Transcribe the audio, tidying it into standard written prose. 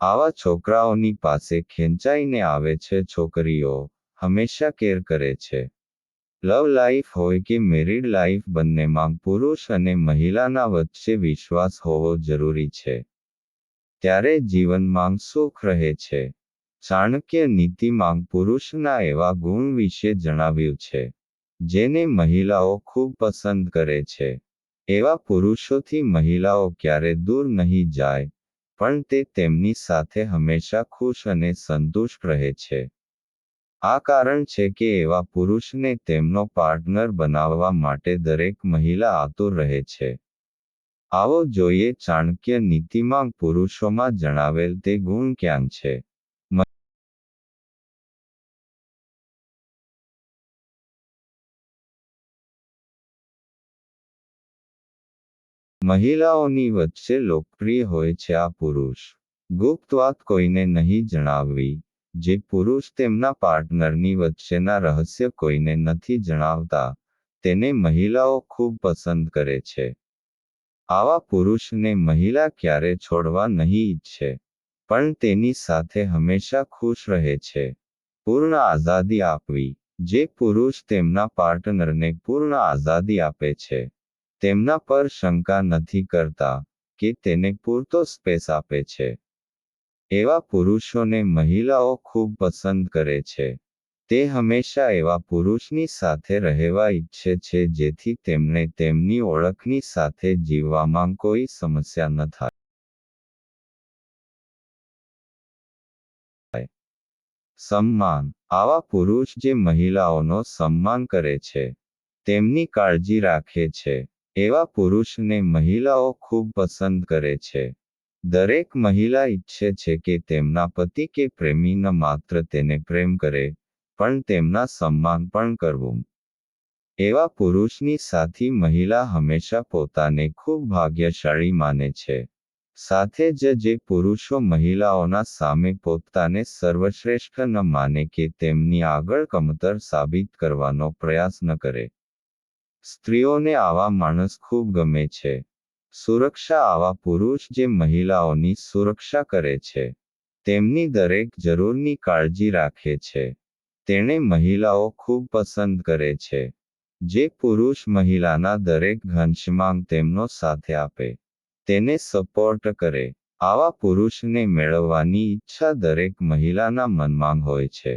આવા છોકરાઓની પાસે ખેંચાઈને આવે છે. છોકરીઓ હંમેશા કેર કરે છે. લવ લાઈફ હોય કે મેરિડ લાઈફ, બંનેમાં પુરુષ અને મહિલાના વચ્ચે વિશ્વાસ હોવો જરૂરી છે. ત્યારે જીવનમાં સુખ રહે છે. ચાણક્ય નીતિમાં પુરુષના એવા ગુણ વિશે જણાવ્યું છે જેને મહિલાઓ ખૂબ પસંદ કરે છે. એવા પુરુષોથી મહિલાઓ ક્યારે દૂર નહીં જાય, પણ તે તેમની સાથે હંમેશા ખુશ અને સંતુષ્ટ રહે છે. આ કારણ છે કે એવા પુરુષને તેમનો પાર્ટનર બનાવવા માટે દરેક મહિલા આતુર રહે છે. આવો જોઈએ ચાણક્ય નીતિમાં પુરુષોમાં જણાવેલ તે ગુણ ક્યાં છે. મહિલાઓની વચ્ચે લોકપ્રિય હોય છે આ પુરુષ. ગુપ્ત વાત કોઈને નહીં જણાવવી. જે પુરુષ તેમના પાર્ટનરની વચ્ચેના રહસ્ય કોઈને નથી જણાવતા, તેને મહિલાઓ ખૂબ પસંદ કરે છે. આવા પુરુષને મહિલા ક્યારે છોડવા નહીં ઈચ્છે, પણ તેની સાથે હંમેશા ખુશ રહે છે. પૂર્ણ આઝાદી આપવી. જે પુરુષ તેમના પાર્ટનરને પૂર્ણ આઝાદી આપે છે, તેમના પર શંકા નથી કરતા, કે તેને પૂરતો સ્પેસ આપે છે, એવા પુરુષોને મહિલાઓ ખૂબ પસંદ કરે છે. તે હંમેશા એવા પુરુષની સાથે રહેવા ઈચ્છે છે જેથી તેમને તેમની ઓળખની સાથે જીવવામાં કોઈ સમસ્યા ન થાય. સન્માન. આવા પુરુષ જે મહિલાઓનો સન્માન કરે છે, તેમની કાળજી રાખે છે, એવા પુરુષને મહિલાઓ ખૂબ પસંદ કરે છે. દરેક મહિલા ઈચ્છે છે કે તેમના પતિ કે પ્રેમી ન માત્ર તેને પ્રેમ કરે, પણ તેમના સન્માન પણ કરવું. એવા પુરુષની સાથી મહિલા હંમેશા પોતાને ખૂબ ભાગ્યશાળી માને છે. સાથે જ જે પુરુષો મહિલાઓના સામે પોતાને સર્વશ્રેષ્ઠ ન માને કે તેમની આગળ કમતર સાબિત કરવાનો પ્રયાસ ન કરે. સ્ત્રીઓને આવા માણસ ખૂબ ગમે છે. સુરક્ષા. આવા પુરુષ જે મહિલાઓની સુરક્ષા કરે છે, તેમની દરેક જરૂરની કાળજી રાખે છે, તેને મહિલાઓ ખૂબ પસંદ કરે છે. જે પુરુષ મહિલાના દરેક ઘનશ્યામ તેમનો સાથે આપે, તેને સપોર્ટ કરે, આવા પુરુષને મેળવવાની ઈચ્છા દરેક મહિલાના મનમાં હોય છે.